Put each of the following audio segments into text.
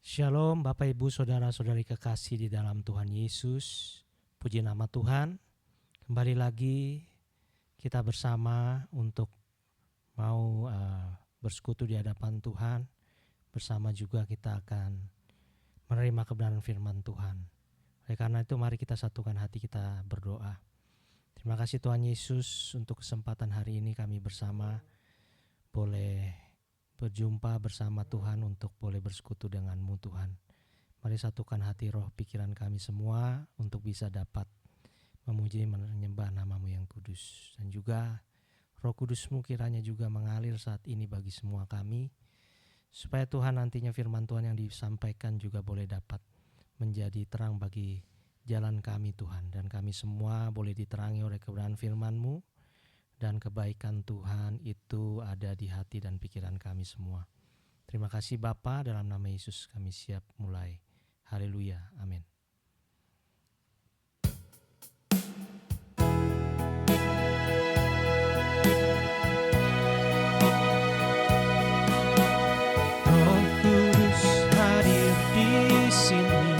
Shalom Bapak Ibu Saudara-saudari kekasih di dalam Tuhan Yesus. Puji nama Tuhan. Kembali lagi kita bersama untuk mau bersekutu di hadapan Tuhan. Bersama juga kita akan menerima kebenaran firman Tuhan. Oleh karena itu mari kita satukan hati kita berdoa. Terima kasih Tuhan Yesus untuk kesempatan hari ini kami bersama boleh berjumpa bersama Tuhan untuk boleh bersekutu dengan-Mu Tuhan. Mari satukan hati roh pikiran kami semua untuk bisa dapat memuji menyembah nama-Mu yang kudus. Dan juga roh kudus-Mu kiranya juga mengalir saat ini bagi semua kami. Supaya Tuhan nantinya firman Tuhan yang disampaikan juga boleh dapat menjadi terang bagi jalan kami Tuhan. Dan kami semua boleh diterangi oleh kebenaran firman-Mu. Dan kebaikan Tuhan itu ada di hati dan pikiran kami semua. Terima kasih Bapa, dalam nama Yesus kami siap mulai. Haleluya, amin. Roh Kudus hadir di sini,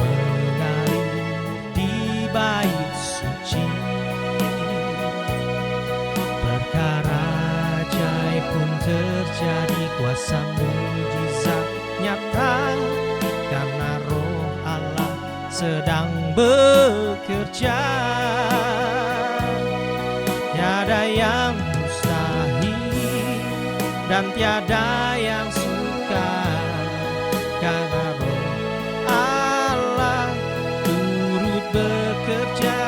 mengalir di bait suci. Perkara ajaib pun terjadi, kuasa mujizat nyata, karena Roh Allah sedang bekerja. Tiada yang mustahil dan tiada yang sukar, karena Roh Allah turut bekerja.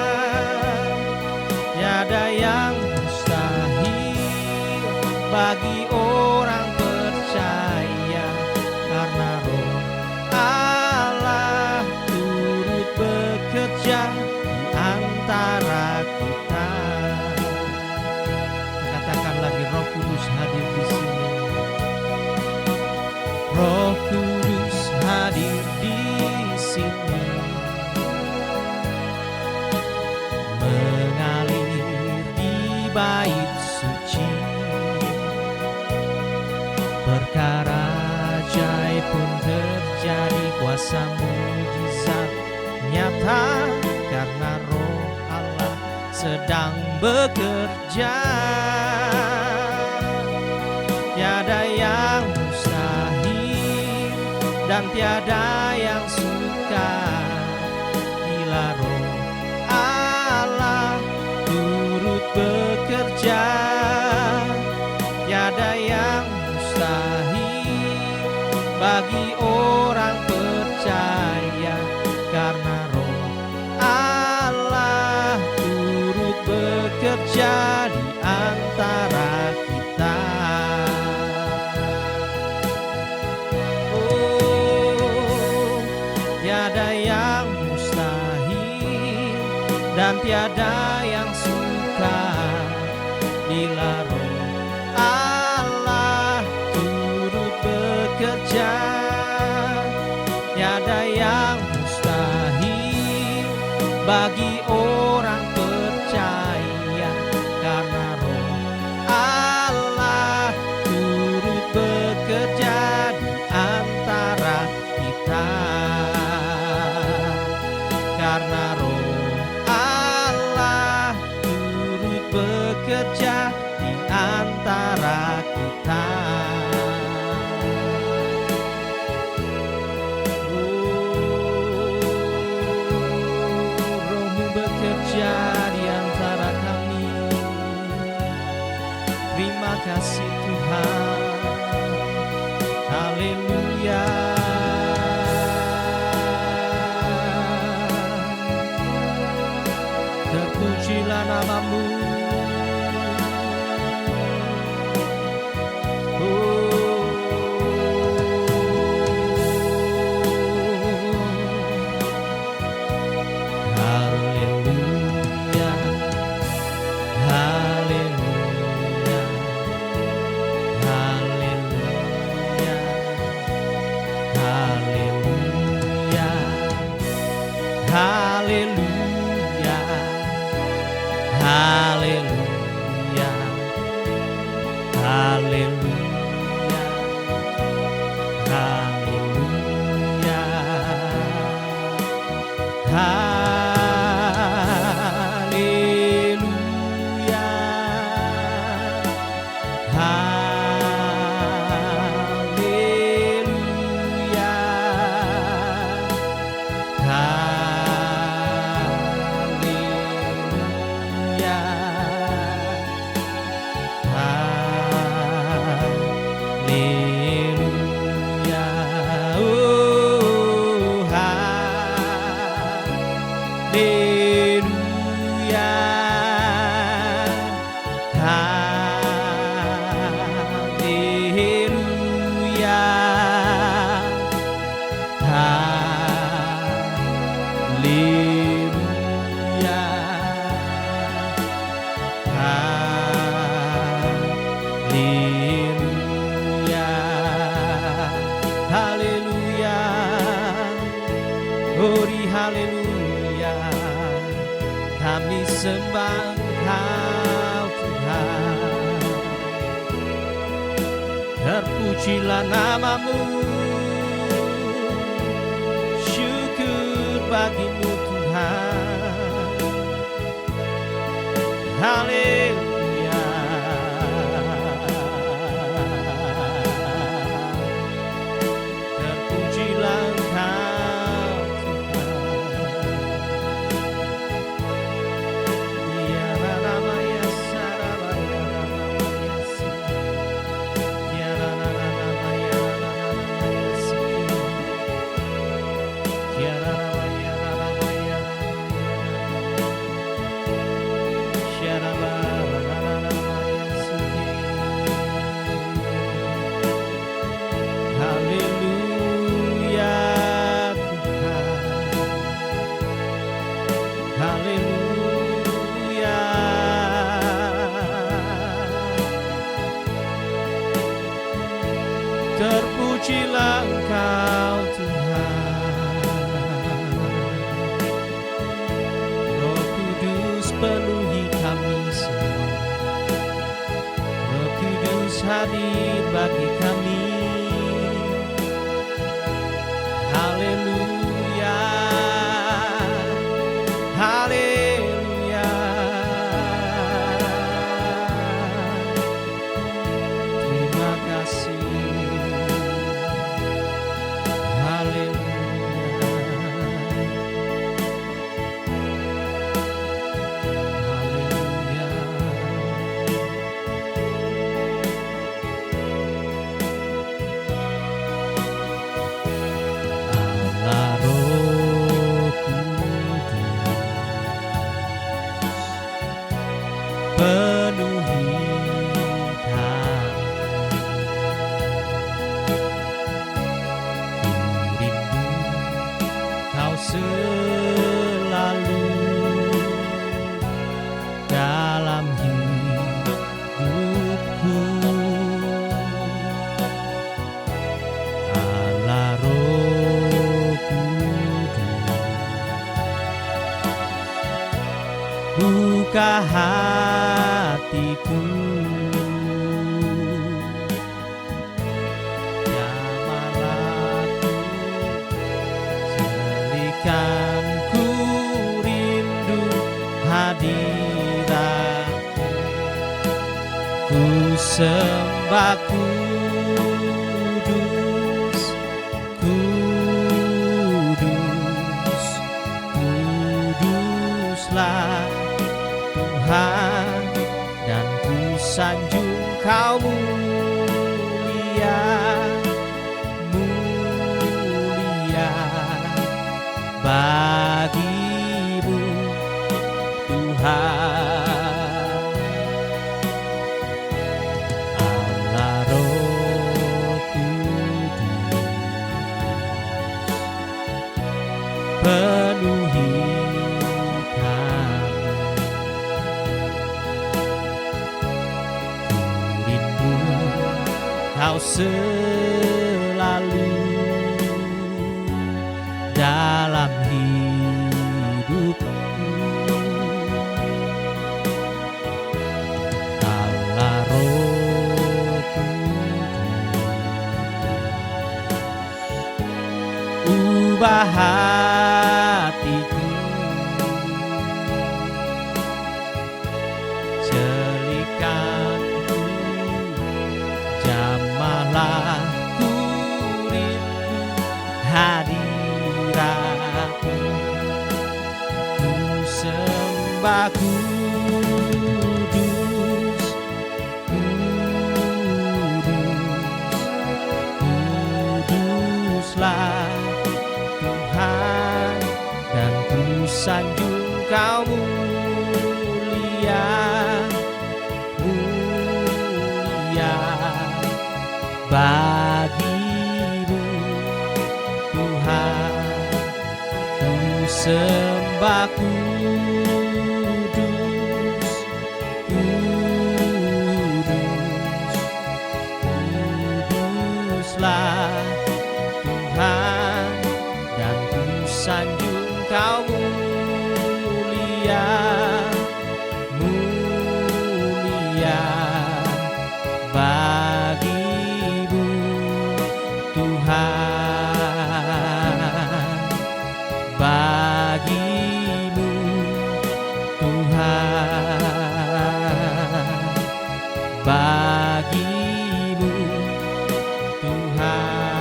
Tiada yang mustahil bagi orang percaya, karena Roh Allah turut bekerja di antara kita. Katakan lagi, Roh Kudus hadir di sini. Roh Kudus hadir di sini, mengalir di bait suci. Perkara ajaib pun terjadi, kuasa mujizat nyata, karena Roh Allah sedang bekerja. Tiada yang mustahil dan tiada yang sukar, bila Roh Allah turut bekerja. Tiada yang mustahil bagi orang percaya, karena Roh Allah turut bekerja di antara kita. Oh, tiada yang mustahil dan tiada yang sukar, bila Roh Allah turut bekerja. Tiada yang mustahil bagi orang percaya, karena Roh Allah turut bekerja di antara kita. Karena Roh Allah turut bekerja di antara kita. Roh-Mu bekerja di antara kami. Terima kasih Tuhan. Haleluya. Terpujilah nama-Mu. Haleluya, haleluya, haleluya. haleluya, haleluya, haleluya, haleluya, haleluya, oh haleluya, haleluya, haleluya, haleluya, haleluya, ori haleluya, kami sembah Engkau Tuhan, terpujilah namamu, syukur bagimu Tuhan, haleluya, terpujilah Engkau Tuhan, ya ramaya sarabaya ramaya si, ya ramaya ramaya si, ya ramaya ramaya haleluya Tuhan, haleluya, terpujilah Engkau Tuhan, Roh Kudus penuhi kami semua, Roh Kudus hadir bagi kami, haleluya, haleluya, terima kasih, haleluya, haleluya, Allah Roh Kudus penuhi kami, ku rindu Kau selalu dalam hidupku, Allah Roh Kudus, buka hatiku, jamalah ku, selikan ku rindu hadiratmu, ku sembah kudus, kudus, kuduslah Tuhan, dan ku sanjung Kau mulia, mulia bagimu Tuhan, Allah Roh Kudus penuhi kami, ku rindu Kau selalu dalam hidupku, Allah Roh Kudus, ubah hatiku, celikanku, jamahlah ku rindu hadiratmu, ku sembah kudus, kuduslah Tuhan, dan ku sanjung Kau mulia, mulia bagimu Tuhan, ku sembah kudus, kuduslah Tuhan, dan ku sanjung Kau mulia, mulia bagimu Tuhan, bagimu Tuhan, bagimu Tuhan.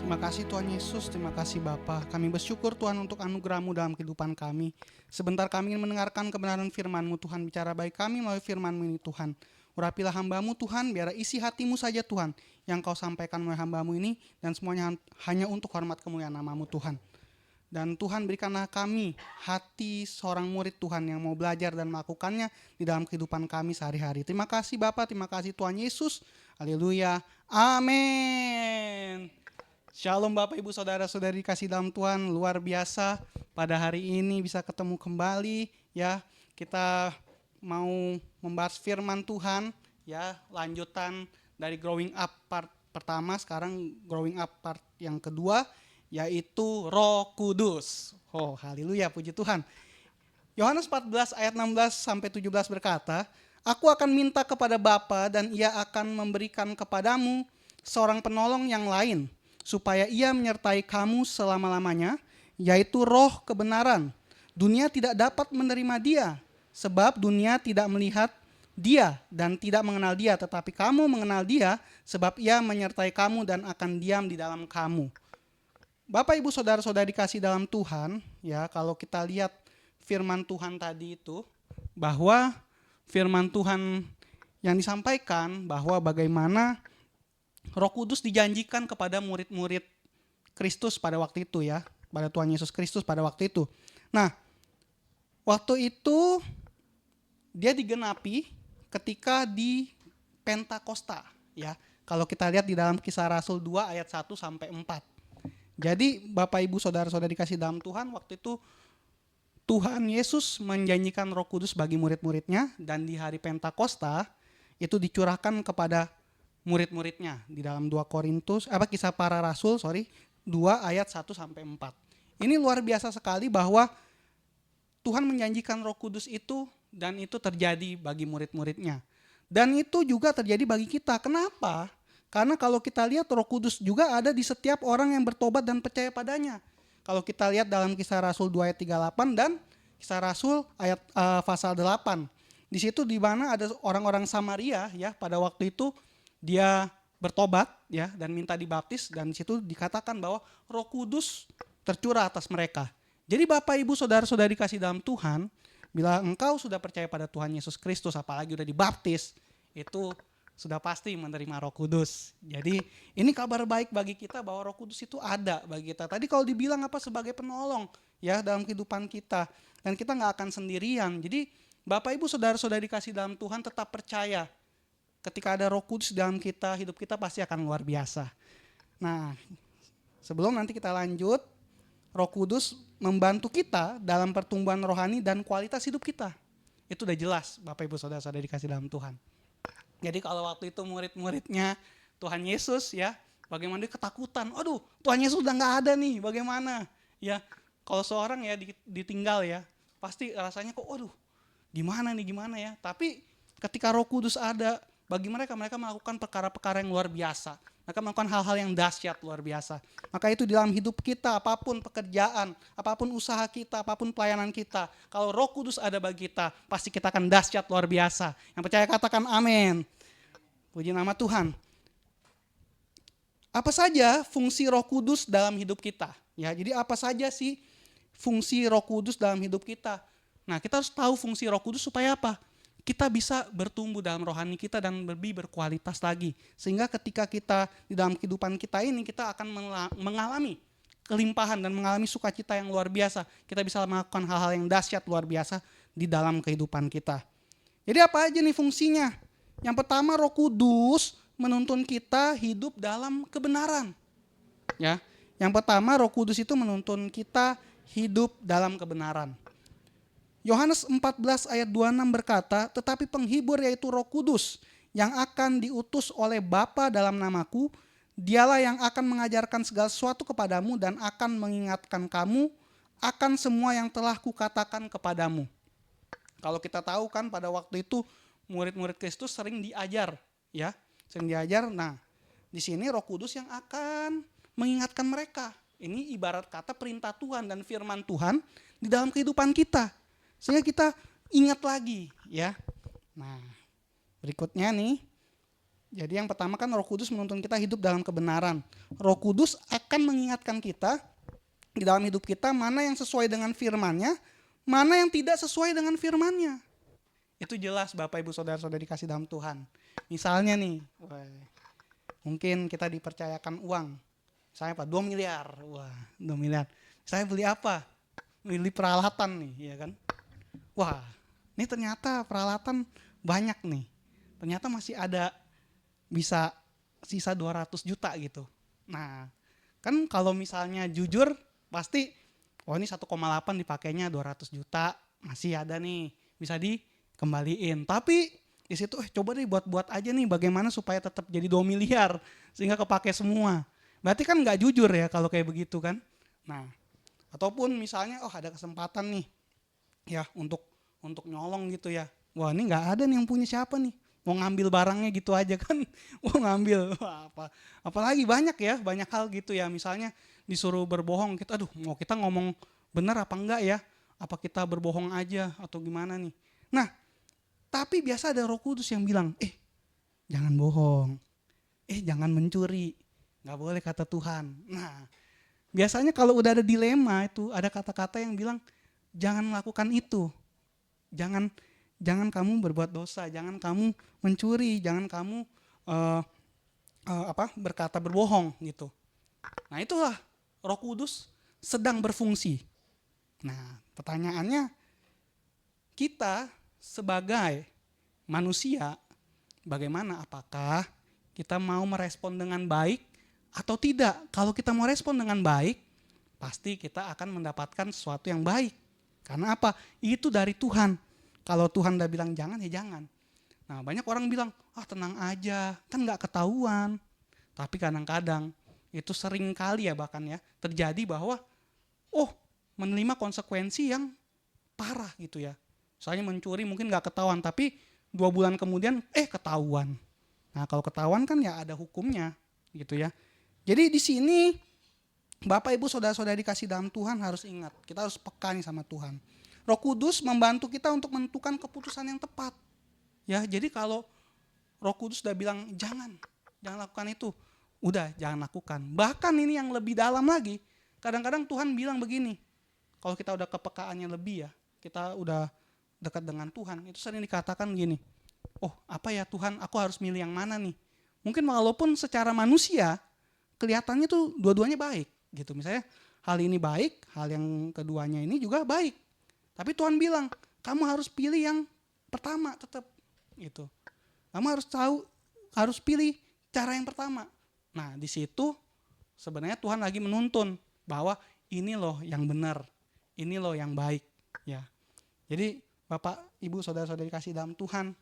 Terima kasih Tuhan Yesus, terima kasih Bapa. Kami bersyukur Tuhan untuk anugerah-Mu dalam kehidupan kami. Sebentar kami ingin mendengarkan kebenaran firman-Mu Tuhan. Bicara baik kami melalui firman-Mu ini Tuhan. Urapilah hamba-Mu Tuhan, biar isi hati-Mu saja Tuhan yang Kau sampaikan melalui hamba-Mu ini, dan semuanya hanya untuk hormat kemuliaan nama-Mu Tuhan. Dan Tuhan berikanlah kami hati seorang murid Tuhan yang mau belajar dan melakukannya di dalam kehidupan kami sehari-hari. Terima kasih Bapa, terima kasih Tuhan Yesus. Haleluya. Amin. Shalom Bapak Ibu Saudara-saudari kasih dalam Tuhan, luar biasa pada hari ini bisa ketemu kembali ya. Kita mau membahas firman Tuhan ya, lanjutan dari growing up part pertama, sekarang growing up part yang kedua, yaitu Roh Kudus. Oh, haleluya, puji Tuhan. Yohanes 14 ayat 16 sampai 17 berkata, "Aku akan minta kepada Bapa dan Ia akan memberikan kepadamu seorang penolong yang lain, supaya Ia menyertai kamu selama-lamanya, yaitu Roh kebenaran. Dunia tidak dapat menerima Dia, sebab dunia tidak melihat Dia dan tidak mengenal Dia, tetapi kamu mengenal Dia, sebab Ia menyertai kamu dan akan diam di dalam kamu." Bapak Ibu Saudara-saudari dikasih dalam Tuhan, ya, kalau kita lihat firman Tuhan tadi itu, bahwa firman Tuhan yang disampaikan bahwa bagaimana Roh Kudus dijanjikan kepada murid-murid Kristus pada waktu itu ya, pada Tuhan Yesus Kristus pada waktu itu. Nah, waktu itu dia digenapi ketika di Pentakosta ya. Kalau kita lihat di dalam Kisah Rasul 2 ayat 1 sampai 4. Jadi Bapak Ibu Saudara-saudari dikasih dalam Tuhan, waktu itu Tuhan Yesus menjanjikan Roh Kudus bagi murid-muridnya, dan di hari Pentakosta itu dicurahkan kepada murid-muridnya di dalam Kisah Para Rasul 2 ayat 1 sampai 4. Ini luar biasa sekali bahwa Tuhan menjanjikan Roh Kudus itu, dan itu terjadi bagi murid-muridnya. Dan itu juga terjadi bagi kita. Kenapa? Karena kalau kita lihat Roh Kudus juga ada di setiap orang yang bertobat dan percaya padanya. Kalau kita lihat dalam Kisah Rasul 2 ayat 38 dan Kisah Rasul ayat pasal 8. Di situ di mana ada orang-orang Samaria ya, pada waktu itu dia bertobat ya dan minta dibaptis, dan di situ dikatakan bahwa Roh Kudus tercurah atas mereka. Jadi Bapak Ibu Saudara-saudari dikasih dalam Tuhan, bila engkau sudah percaya pada Tuhan Yesus Kristus, apalagi sudah dibaptis, itu sudah pasti menerima Roh Kudus. Jadi ini kabar baik bagi kita bahwa Roh Kudus itu ada bagi kita. Tadi kalau dibilang sebagai penolong ya dalam kehidupan kita, dan kita nggak akan sendirian. Jadi Bapak Ibu Saudara-saudari dikasih dalam Tuhan, tetap percaya. Ketika ada Roh Kudus dalam kita, hidup kita pasti akan luar biasa. Nah, sebelum nanti kita lanjut, Roh Kudus membantu kita dalam pertumbuhan rohani dan kualitas hidup kita. Itu udah jelas Bapak Ibu Saudara-saudari dikasih dalam Tuhan. Jadi kalau waktu itu murid-muridnya Tuhan Yesus ya, bagaimana dia ketakutan. Aduh, Tuhan Yesus udah gak ada nih, bagaimana? Ya, kalau seorang ya ditinggal ya, pasti rasanya kok aduh, gimana ya. Tapi ketika Roh Kudus ada, bagi mereka melakukan perkara-perkara yang luar biasa. Mereka melakukan hal-hal yang dahsyat luar biasa. Maka itu di dalam hidup kita, apapun pekerjaan, apapun usaha kita, apapun pelayanan kita, kalau Roh Kudus ada bagi kita, pasti kita akan dahsyat luar biasa. Yang percaya katakan amin. Puji nama Tuhan. Apa saja fungsi Roh Kudus dalam hidup kita? Ya, jadi apa saja sih fungsi Roh Kudus dalam hidup kita? Nah, kita harus tahu fungsi Roh Kudus supaya apa? Kita bisa bertumbuh dalam rohani kita dan lebih berkualitas lagi. Sehingga ketika kita di dalam kehidupan kita ini, kita akan mengalami kelimpahan dan mengalami sukacita yang luar biasa. Kita bisa melakukan hal-hal yang dahsyat luar biasa di dalam kehidupan kita. Jadi apa aja nih fungsinya? Yang pertama, Roh Kudus menuntun kita hidup dalam kebenaran. Ya, yang pertama Roh Kudus itu menuntun kita hidup dalam kebenaran. Yohanes 14 ayat 26 berkata, tetapi penghibur yaitu Roh Kudus yang akan diutus oleh Bapa dalam namaku, dialah yang akan mengajarkan segala sesuatu kepadamu dan akan mengingatkan kamu akan semua yang telah kukatakan kepadamu. Kalau kita tahu kan pada waktu itu murid-murid Kristus sering diajar, ya, sering diajar. Nah, di sini Roh Kudus yang akan mengingatkan mereka. Ini ibarat kata perintah Tuhan dan firman Tuhan di dalam kehidupan kita. Sehingga kita ingat lagi, ya. Nah, berikutnya nih. Jadi yang pertama kan Roh Kudus menuntun kita hidup dalam kebenaran. Roh Kudus akan mengingatkan kita di dalam hidup kita mana yang sesuai dengan firman-Nya, mana yang tidak sesuai dengan firman-Nya. Itu jelas Bapak Ibu Saudara-saudari dikasih dalam Tuhan. Misalnya nih, mungkin kita dipercayakan uang. Misalnya apa? 2 miliar. Wah, 2 miliar. Saya beli apa? Beli peralatan nih, ya kan? Wah, ini ternyata peralatan banyak nih. Ternyata masih ada bisa sisa 200 juta gitu. Nah, kan kalau misalnya jujur pasti ini 1,8 dipakainya 200 juta, masih ada nih, bisa dikembaliin. Tapi di situ coba deh buat aja nih bagaimana supaya tetap jadi 2 miliar sehingga kepake semua. Berarti kan nggak jujur ya kalau kayak begitu kan. Nah, ataupun misalnya ada kesempatan nih ya untuk nyolong gitu ya. Wah, ini nggak ada nih yang punya siapa nih. Mau ngambil barangnya gitu aja kan. Mau ngambil apalagi banyak hal gitu ya. Misalnya disuruh berbohong, kita mau kita ngomong benar apa enggak ya? Apa kita berbohong aja atau gimana nih? Nah, tapi biasa ada Roh Kudus yang bilang, jangan bohong. Jangan mencuri. Nggak boleh kata Tuhan. Nah, biasanya kalau udah ada dilema itu ada kata-kata yang bilang jangan melakukan itu. Jangan kamu berbuat dosa, jangan kamu mencuri, jangan kamu berkata berbohong gitu. Nah, itulah Roh Kudus sedang berfungsi. Nah, pertanyaannya kita sebagai manusia bagaimana, apakah kita mau merespon dengan baik atau tidak? Kalau kita mau respon dengan baik, pasti kita akan mendapatkan sesuatu yang baik. Karena apa? Itu dari Tuhan. Kalau Tuhan udah bilang jangan, ya jangan. Nah, banyak orang bilang, tenang aja, kan gak ketahuan. Tapi kadang-kadang, itu sering kali ya bahkan ya, terjadi bahwa, menerima konsekuensi yang parah gitu ya. Soalnya mencuri mungkin gak ketahuan, tapi 2 bulan kemudian, ketahuan. Nah, kalau ketahuan kan ya ada hukumnya gitu ya. Jadi di sini Bapak Ibu Saudara-saudari dikasih dalam Tuhan harus ingat, kita harus peka nih sama Tuhan. Roh Kudus membantu kita untuk menentukan keputusan yang tepat. Ya, jadi kalau Roh Kudus udah bilang jangan lakukan itu, udah jangan lakukan. Bahkan ini yang lebih dalam lagi, kadang-kadang Tuhan bilang begini, kalau kita udah kepekaannya lebih ya, kita udah dekat dengan Tuhan, itu sering dikatakan gini, apa ya Tuhan, aku harus milih yang mana nih? Mungkin walaupun secara manusia kelihatannya tuh dua-duanya baik gitu. Misalnya hal ini baik, hal yang keduanya ini juga baik. Tapi Tuhan bilang, kamu harus pilih yang pertama tetap gitu. Kamu harus pilih cara yang pertama. Nah, di situ sebenarnya Tuhan lagi menuntun bahwa ini loh yang benar, ini loh yang baik ya. Jadi Bapak, Ibu, Saudara-saudari kasih dalam Tuhan,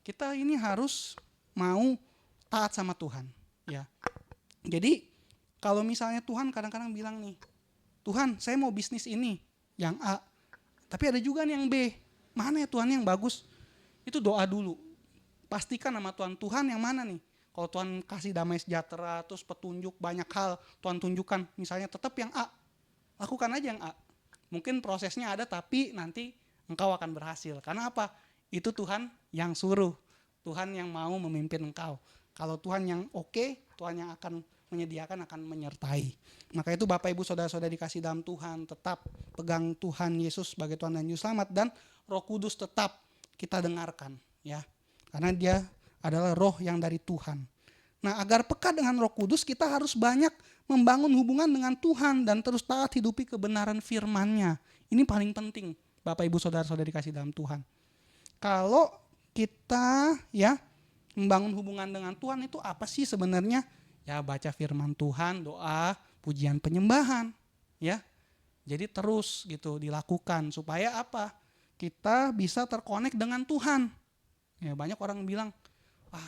kita ini harus mau taat sama Tuhan ya. Jadi kalau misalnya Tuhan kadang-kadang bilang nih, Tuhan saya mau bisnis ini yang A, tapi ada juga nih yang B. mana ya Tuhan yang bagus? Itu doa dulu. Pastikan nama Tuhan yang mana nih? Kalau Tuhan kasih damai sejahtera, terus petunjuk banyak hal Tuhan tunjukkan, misalnya tetap yang A, lakukan aja yang A. Mungkin prosesnya ada tapi nanti engkau akan berhasil. Karena apa? Itu Tuhan yang suruh. Tuhan yang mau memimpin engkau. Kalau Tuhan yang oke, Tuhan yang akan menyediakan, akan menyertai. Maka itu Bapak Ibu Saudara-saudara dikasih dalam Tuhan, tetap pegang Tuhan Yesus sebagai Tuhan dan Juru Selamat, dan Roh Kudus tetap kita dengarkan, ya. Karena dia adalah roh yang dari Tuhan. Nah, agar peka dengan Roh Kudus, kita harus banyak membangun hubungan dengan Tuhan dan terus taat hidupi kebenaran firman-Nya. Ini paling penting, Bapak Ibu Saudara-saudara dikasih dalam Tuhan. Kalau kita ya membangun hubungan dengan Tuhan itu apa sih sebenarnya? Ya baca firman Tuhan, doa, pujian penyembahan, ya. Jadi terus gitu dilakukan supaya apa? Kita bisa terkonek dengan Tuhan. Ya banyak orang bilang,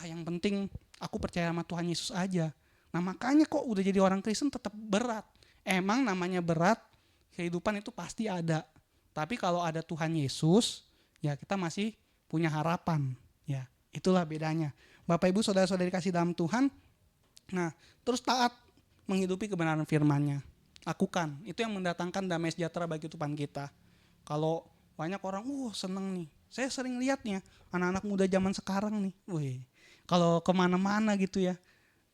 yang penting aku percaya sama Tuhan Yesus aja. Nah makanya kok udah jadi orang Kristen tetap berat. Emang namanya berat, kehidupan itu pasti ada. Tapi kalau ada Tuhan Yesus, ya kita masih punya harapan. Ya itulah bedanya. Bapak Ibu Saudara-saudari dikasih dalam Tuhan, nah terus taat menghidupi kebenaran firman-Nya. Lakukan, itu yang mendatangkan damai sejahtera bagi kehidupan kita. Kalau banyak orang, seneng nih. Saya sering lihatnya anak-anak muda zaman sekarang nih. Kalau kemana-mana gitu ya.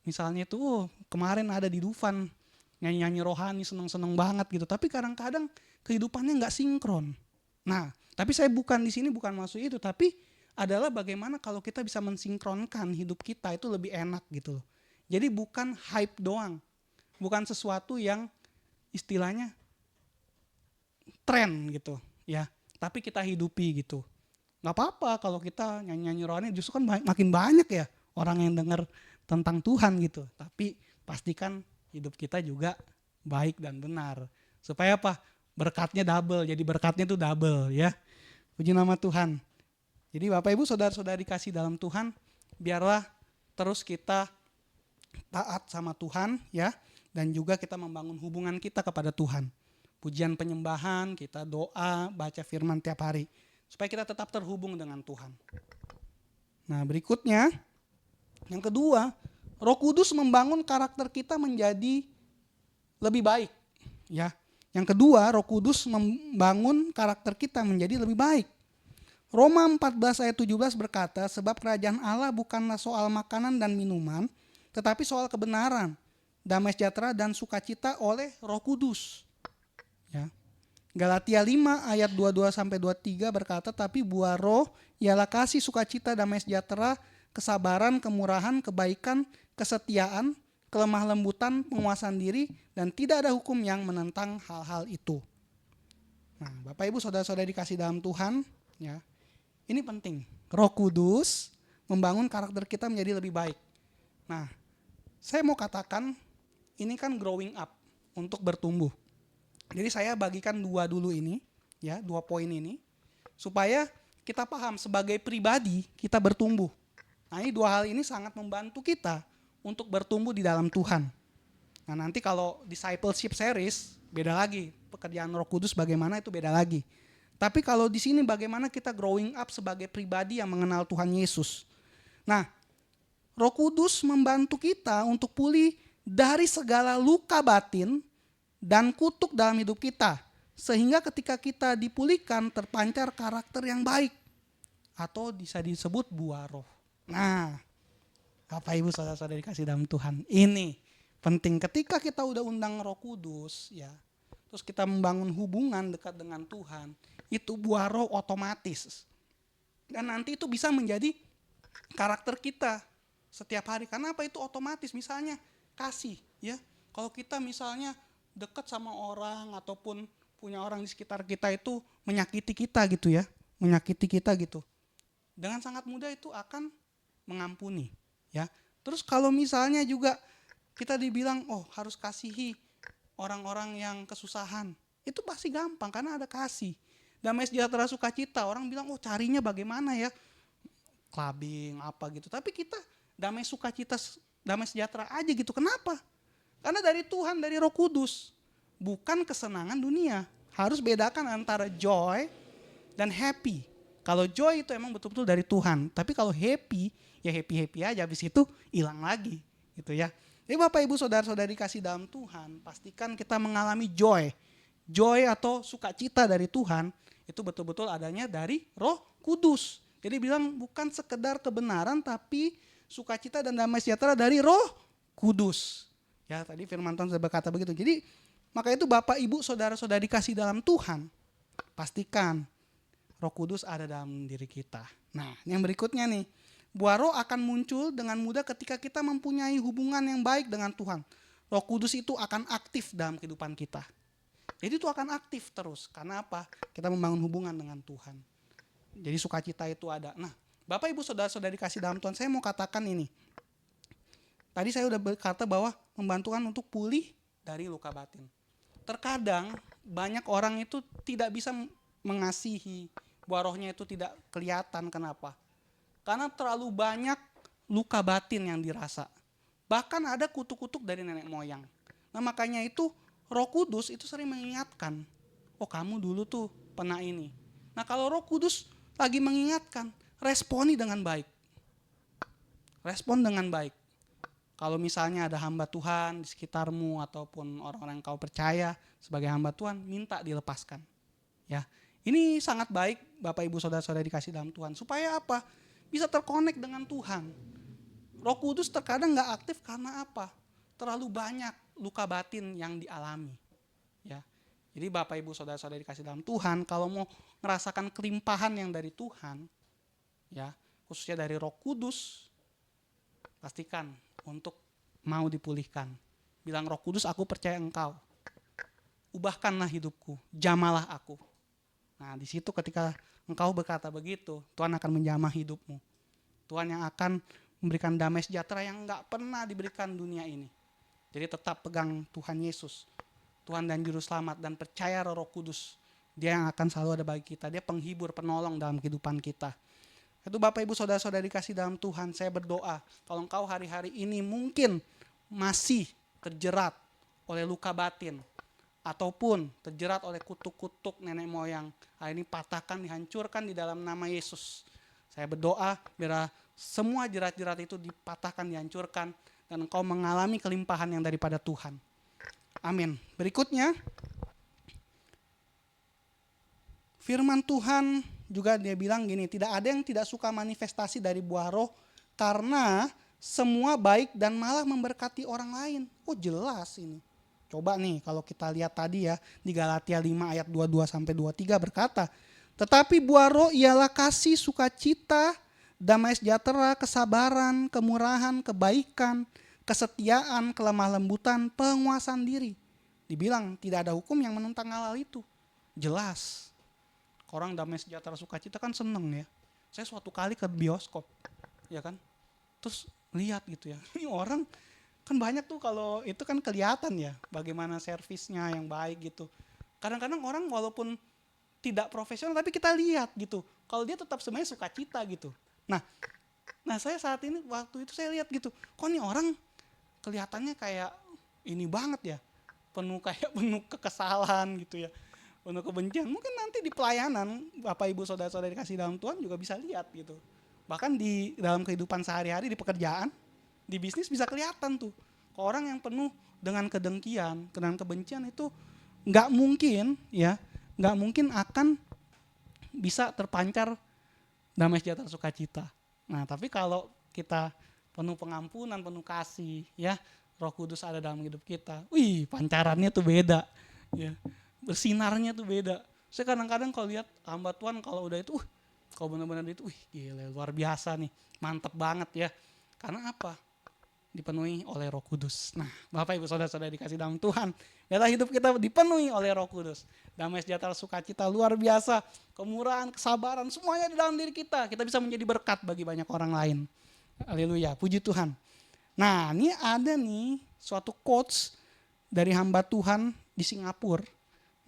Misalnya itu kemarin ada di Dufan nyanyi-nyanyi rohani seneng-seneng banget gitu. Tapi kadang-kadang kehidupannya nggak sinkron. Nah, tapi saya di sini bukan maksud itu. Tapi adalah bagaimana kalau kita bisa mensinkronkan hidup kita itu lebih enak gitu loh. Jadi bukan hype doang. Bukan sesuatu yang istilahnya tren gitu ya. Tapi kita hidupi gitu. Gak apa-apa kalau kita nyanyi-nyanyi rohani, justru kan makin banyak ya orang yang dengar tentang Tuhan gitu. Tapi pastikan hidup kita juga baik dan benar. Supaya apa? Berkatnya double, jadi berkatnya itu double ya. Puji nama Tuhan. Jadi Bapak Ibu Saudara-saudari dikasih dalam Tuhan, biarlah terus kita taat sama Tuhan ya. Dan juga kita membangun hubungan kita kepada Tuhan. Pujian penyembahan, kita doa, baca firman tiap hari. Supaya kita tetap terhubung dengan Tuhan. Nah berikutnya, yang kedua, Roh Kudus membangun karakter kita menjadi lebih baik. Ya, yang kedua, Roh Kudus membangun karakter kita menjadi lebih baik. Roma 14 ayat 17 berkata, sebab kerajaan Allah bukanlah soal makanan dan minuman, tetapi soal kebenaran, damai sejahtera dan sukacita oleh Roh Kudus. Ya. Galatia 5 ayat 22-23 berkata, tapi buah roh ialah kasih, sukacita, damai sejahtera, kesabaran, kemurahan, kebaikan, kesetiaan, kelemah lembutan, penguasaan diri, dan tidak ada hukum yang menentang hal-hal itu. Nah, Bapak Ibu Saudara-saudari dikasih dalam Tuhan, ya. Ini penting. Roh Kudus membangun karakter kita menjadi lebih baik. Nah, saya mau katakan ini kan growing up, untuk bertumbuh. Jadi saya bagikan dua dulu ini, ya, 2 poin ini, supaya kita paham sebagai pribadi kita bertumbuh. Nah ini 2 hal ini sangat membantu kita untuk bertumbuh di dalam Tuhan. Nah nanti kalau discipleship series beda lagi, pekerjaan Roh Kudus bagaimana itu beda lagi. Tapi kalau di sini bagaimana kita growing up sebagai pribadi yang mengenal Tuhan Yesus. Nah Roh Kudus membantu kita untuk pulih dari segala luka batin dan kutuk dalam hidup kita. Sehingga ketika kita dipulihkan terpancar karakter yang baik. Atau bisa disebut buah roh. Nah, Bapak Ibu Saudara-saudari dikasih dalam Tuhan. Ini penting ketika kita udah undang Roh Kudus ya. Terus kita membangun hubungan dekat dengan Tuhan. Itu buah roh otomatis. Dan nanti itu bisa menjadi karakter kita setiap hari. Karena apa? Itu otomatis. Misalnya kasih ya. Kalau kita misalnya dekat sama orang ataupun punya orang di sekitar kita itu menyakiti kita gitu ya. Menyakiti kita gitu. Dengan sangat mudah itu akan mengampuni ya. Terus kalau misalnya juga kita dibilang harus kasihi orang-orang yang kesusahan. Itu pasti gampang karena ada kasih. Damai sejahtera sukacita. Orang bilang carinya bagaimana ya. Clubbing apa gitu. Tapi kita damai sukacita, damai sejahtera aja gitu. Kenapa? Karena dari Tuhan, dari Roh Kudus. Bukan kesenangan dunia. Harus bedakan antara joy dan happy. Kalau joy itu emang betul-betul dari Tuhan. Tapi kalau happy, ya happy-happy aja, habis itu hilang lagi gitu ya. Jadi Bapak Ibu Saudara-saudari kasih dalam Tuhan, pastikan kita mengalami joy. Joy atau sukacita dari Tuhan itu betul-betul adanya dari Roh Kudus. Jadi bilang bukan sekedar kebenaran tapi sukacita dan damai sejahtera dari Roh Kudus. Ya, tadi firman Tuhan sudah berkata begitu. Jadi maka itu Bapak Ibu Saudara-saudari kasih dalam Tuhan, pastikan Roh Kudus ada dalam diri kita. Nah, yang berikutnya nih, buah roh akan muncul dengan mudah ketika kita mempunyai hubungan yang baik dengan Tuhan. Roh Kudus itu akan aktif dalam kehidupan kita. Jadi itu akan aktif terus. Karena apa? Kita membangun hubungan dengan Tuhan. Jadi sukacita itu ada. Nah, Bapak Ibu Saudara-saudari kasih dalam Tuhan, saya mau katakan ini. Tadi saya udah berkata bahwa membantukan untuk pulih dari luka batin. Terkadang banyak orang itu tidak bisa mengasihi, buah rohnya itu tidak kelihatan. Kenapa? Karena terlalu banyak luka batin yang dirasa. Bahkan ada kutuk-kutuk dari nenek moyang. Nah makanya itu Roh Kudus itu sering mengingatkan, oh kamu dulu tuh pernah ini. Nah kalau Roh Kudus lagi mengingatkan, responi dengan baik. Respon dengan baik. Kalau misalnya ada hamba Tuhan di sekitarmu ataupun orang-orang yang kau percaya sebagai hamba Tuhan, minta dilepaskan. Ya, ini sangat baik Bapak Ibu Saudara-saudari dikasih dalam Tuhan. Supaya apa? Bisa terkonek dengan Tuhan. Roh Kudus terkadang gak aktif karena apa? Terlalu banyak luka batin yang dialami. Ya. Jadi Bapak Ibu Saudara-saudari dikasih dalam Tuhan, kalau mau merasakan kelimpahan yang dari Tuhan, ya, khususnya dari Roh Kudus, pastikan untuk mau dipulihkan. Bilang, Roh Kudus, aku percaya Engkau. Ubahkanlah hidupku, jamalah aku. Nah, di situ ketika engkau berkata begitu, Tuhan akan menjamah hidupmu. Tuhan yang akan memberikan damai sejahtera yang enggak pernah diberikan dunia ini. Jadi tetap pegang Tuhan Yesus, Tuhan dan Juru Selamat, dan percaya Roh Kudus. Dia yang akan selalu ada bagi kita. Dia penghibur, penolong dalam kehidupan kita. Itu Bapak Ibu Saudara-saudari dikasih dalam Tuhan, saya berdoa kalau engkau hari-hari ini mungkin masih terjerat oleh luka batin ataupun terjerat oleh kutuk-kutuk nenek moyang, hari ini patahkan, dihancurkan di dalam nama Yesus. Saya berdoa biar semua jerat-jerat itu dipatahkan, dihancurkan, dan engkau mengalami kelimpahan yang daripada Tuhan. Amin. Berikutnya, firman Tuhan juga dia bilang gini, tidak ada yang tidak suka manifestasi dari buah roh karena semua baik dan malah memberkati orang lain. Oh jelas ini. Coba nih kalau kita lihat tadi ya di Galatia 5 ayat 22 sampai 23 berkata, tetapi buah roh ialah kasih, sukacita, damai sejahtera, kesabaran, kemurahan, kebaikan, kesetiaan, kelemah lembutan, penguasaan diri. Dibilang tidak ada hukum yang menentang hal itu. Jelas. Orang damai sejahtera, sukacita kan seneng ya. Saya suatu kali ke bioskop, ya kan. Terus lihat gitu ya. Ini orang kan banyak tuh kalau itu kan kelihatan ya bagaimana servisnya yang baik gitu. Kadang-kadang orang walaupun tidak profesional tapi kita lihat gitu. Kalau dia tetap sebenarnya sukacita gitu. Nah saya saat ini waktu itu saya lihat gitu. Kok nih orang kelihatannya kayak ini banget ya. Penuh kekesalan gitu ya. Penuh kebencian. Mungkin nanti di pelayanan Bapak Ibu Saudara-saudari dikasih dalam Tuhan juga bisa lihat gitu. Bahkan di dalam kehidupan sehari-hari, di pekerjaan, di bisnis bisa kelihatan tuh. Orang yang penuh dengan kedengkian, dengan kebencian itu nggak mungkin ya, nggak mungkin akan bisa terpancar damai sejahtera sukacita. Nah tapi kalau kita penuh pengampunan, penuh kasih, ya Roh Kudus ada dalam hidup kita, pancarannya tuh beda, ya bersinarnya tuh beda. Saya kadang-kadang kalau lihat hamba Tuhan kalau udah itu, kalau benar-benar itu, gila luar biasa nih, mantep banget ya. Karena apa? Dipenuhi oleh Roh Kudus. Nah, Bapak Ibu Saudara-saudara dikasih dalam Tuhan, biarlah hidup kita dipenuhi oleh Roh Kudus. Damai sejahtera sukacita luar biasa, kemurahan, kesabaran, semuanya di dalam diri kita. Kita bisa menjadi berkat bagi banyak orang lain. Haleluya, puji Tuhan. Nah, ini ada nih suatu quotes dari hamba Tuhan di Singapura.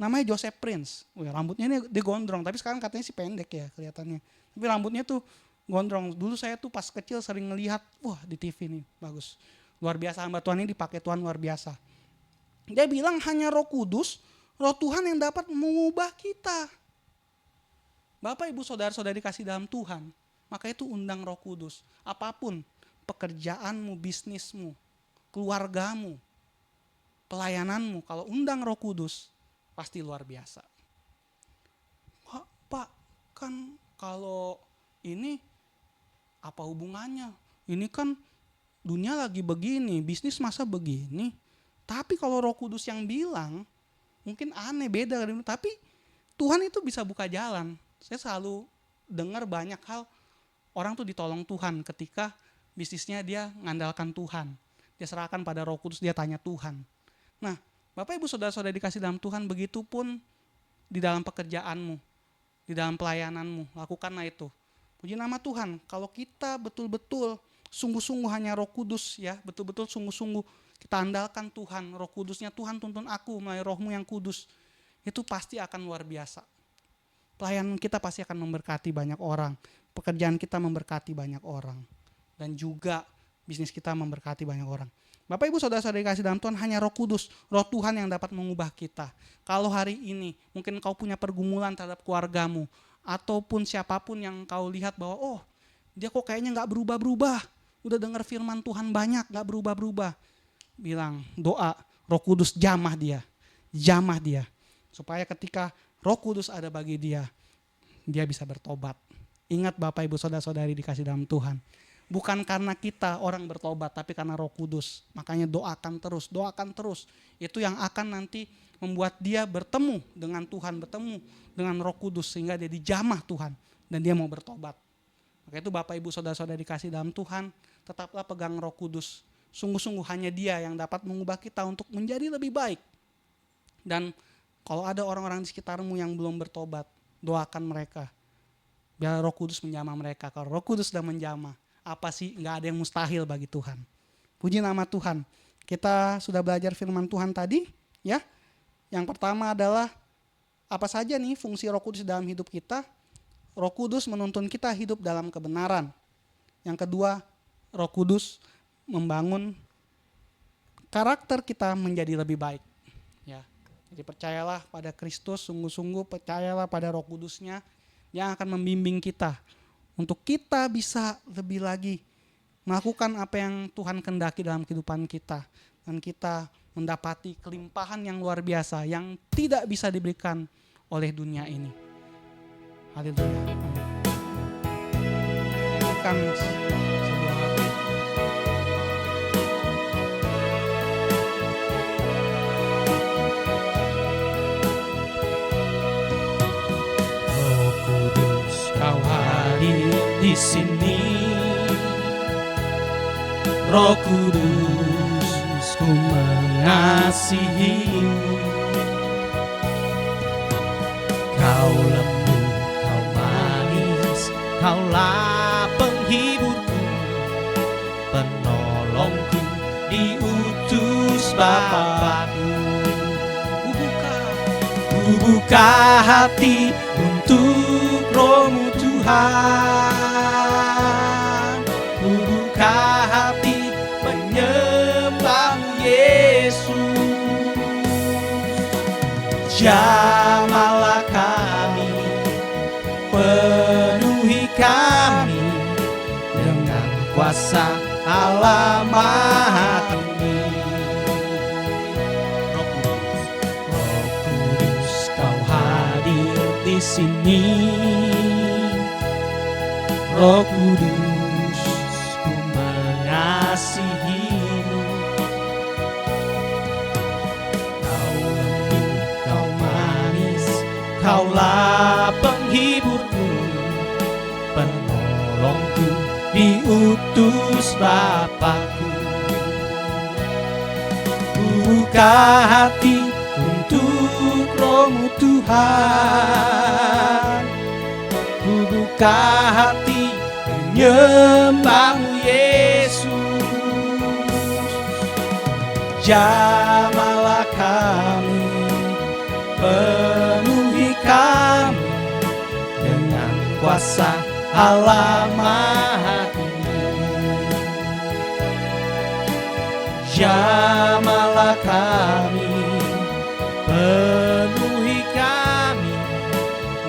Namanya Joseph Prince. Rambutnya ini dia gondrong, tapi sekarang katanya sih pendek ya kelihatannya. Tapi rambutnya tuh gondrong. Dulu saya tuh pas kecil sering ngelihat, di TV nih, bagus. Luar biasa hamba Tuhan ini dipakai Tuhan luar biasa. Dia bilang hanya Roh Kudus, Roh Tuhan yang dapat mengubah kita. Bapak, Ibu, Saudara-saudari kasih dalam Tuhan, maka itu undang Roh Kudus. Apapun pekerjaanmu, bisnismu, keluargamu, pelayananmu, kalau undang Roh Kudus, pasti luar biasa. Pak, kan kalau ini apa hubungannya? Ini kan dunia lagi begini, bisnis masa begini. Tapi kalau Roh Kudus yang bilang, mungkin aneh, beda. Tapi Tuhan itu bisa buka jalan. Saya selalu dengar banyak hal, orang tuh ditolong Tuhan ketika bisnisnya dia ngandalkan Tuhan. Dia serahkan pada Roh Kudus, dia tanya Tuhan. Nah, Bapak, Ibu, Saudara-saudari dikasih dalam Tuhan, begitu pun di dalam pekerjaanmu, di dalam pelayananmu, lakukanlah itu. Puji nama Tuhan, kalau kita betul-betul sungguh-sungguh hanya Roh Kudus, ya, betul-betul sungguh-sungguh kita andalkan Tuhan, Roh Kudusnya, Tuhan tuntun aku melalui Roh-Mu yang kudus, itu pasti akan luar biasa. Pelayanan kita pasti akan memberkati banyak orang, pekerjaan kita memberkati banyak orang, dan juga bisnis kita memberkati banyak orang. Bapak, Ibu, Saudara-saudari kasih dalam Tuhan, hanya Roh Kudus, Roh Tuhan yang dapat mengubah kita. Kalau hari ini mungkin kau punya pergumulan terhadap keluargamu, ataupun siapapun yang kau lihat bahwa oh dia kok kayaknya gak berubah-berubah, udah dengar firman Tuhan banyak gak berubah-berubah, bilang doa, Roh Kudus jamah dia, supaya ketika Roh Kudus ada bagi dia, dia bisa bertobat. Ingat Bapak, Ibu, Saudara-saudari dikasih dalam Tuhan, bukan karena kita orang bertobat, tapi karena Roh Kudus. Makanya doakan terus. Itu yang akan nanti membuat dia bertemu dengan Tuhan, bertemu dengan Roh Kudus, sehingga dia dijamah Tuhan dan dia mau bertobat. Maka itu Bapak, Ibu, Saudara-saudari dikasih dalam Tuhan, tetaplah pegang Roh Kudus. Sungguh-sungguh hanya dia yang dapat mengubah kita untuk menjadi lebih baik. Dan kalau ada orang-orang di sekitarmu yang belum bertobat, doakan mereka, biar Roh Kudus menjamah mereka. Kalau Roh Kudus sudah menjamah, apa sih, gak ada yang mustahil bagi Tuhan. Puji nama Tuhan. Kita sudah belajar firman Tuhan tadi, ya. Yang pertama adalah apa saja nih fungsi Roh Kudus dalam hidup kita. Roh Kudus menuntun kita hidup dalam kebenaran. Yang kedua, Roh Kudus membangun karakter kita menjadi lebih baik, ya. Jadi percayalah pada Kristus, sungguh-sungguh percayalah pada Roh Kudusnya yang akan membimbing kita untuk kita bisa lebih lagi melakukan apa yang Tuhan kehendaki dalam kehidupan kita, dan kita mendapati kelimpahan yang luar biasa yang tidak bisa diberikan oleh dunia ini. Haleluya. Nyanyikan sebuah lagu. Roh Kudus, kau hadir di sini. Roh Kudus, ku mengasihimu. Kau lembut, kau manis, kaulah penghiburku, penolongku, diutus Bapa-Ku. Ku buka hati untuk Roh-Mu Tuhan. Ku buka hati menyembah-Mu Yesus. Jamahlah kami, penuhi kami dengan kuasa Allah Maha Tinggi. Roh Kudus, kau hadir di sini. Roh Kudus, ku mengasihimu. Kau lembut, kau manis, kaulah penghiburku, penolongku, diutus Bapa-Ku. Ku buka hati untuk Roh-Mu Tuhan. Ku buka hati menyembah-Mu Yesus. Jamahlah kami, penuhi kami dengan kuasa Allah Maha Tinggi. Jamahlah kami, penuhi kami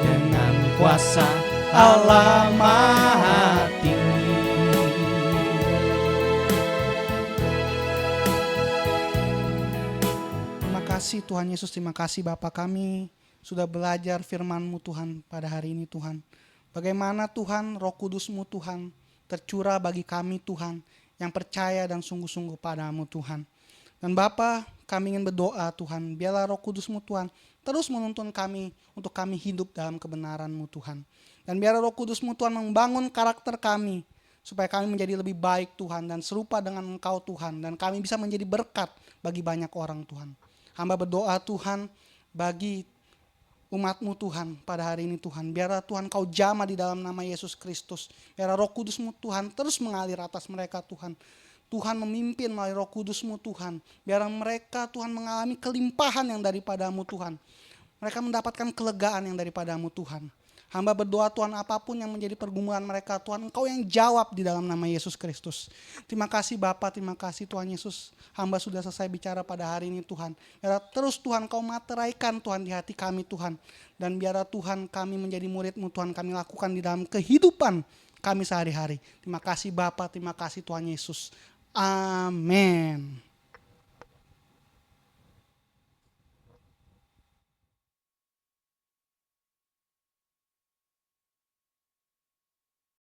dengan kuasa Allah Maha Tinggi. Terima kasih Tuhan Yesus, terima kasih Bapa kami sudah belajar firman-Mu Tuhan pada hari ini Tuhan. Bagaimana Tuhan Roh Kudus-Mu Tuhan tercurah bagi kami Tuhan yang percaya dan sungguh-sungguh padamu Tuhan. Dan Bapa, kami ingin berdoa Tuhan, biarlah Roh Kudus-Mu Tuhan terus menuntun kami untuk kami hidup dalam kebenaran-Mu Tuhan. Dan biarlah Roh Kudus-Mu Tuhan membangun karakter kami supaya kami menjadi lebih baik Tuhan dan serupa dengan Engkau Tuhan. Dan kami bisa menjadi berkat bagi banyak orang Tuhan. Hamba berdoa Tuhan bagi umat-Mu Tuhan pada hari ini Tuhan. Biarlah Tuhan Kau jamah di dalam nama Yesus Kristus. Biarlah Roh Kudus-Mu Tuhan terus mengalir atas mereka Tuhan. Tuhan memimpin melalui Roh Kudus-Mu Tuhan. Biarlah mereka Tuhan mengalami kelimpahan yang daripada-Mu Tuhan. Mereka mendapatkan kelegaan yang daripada-Mu Tuhan. Hamba berdoa Tuhan apapun yang menjadi pergumulan mereka Tuhan Engkau yang jawab di dalam nama Yesus Kristus. Terima kasih Bapa, terima kasih Tuhan Yesus. Hamba sudah selesai bicara pada hari ini Tuhan. Biarlah terus Tuhan Kau materaikan Tuhan di hati kami Tuhan. Dan biarlah Tuhan kami menjadi murid-Mu Tuhan kami lakukan di dalam kehidupan kami sehari-hari. Terima kasih Bapa, terima kasih Tuhan Yesus. Amin.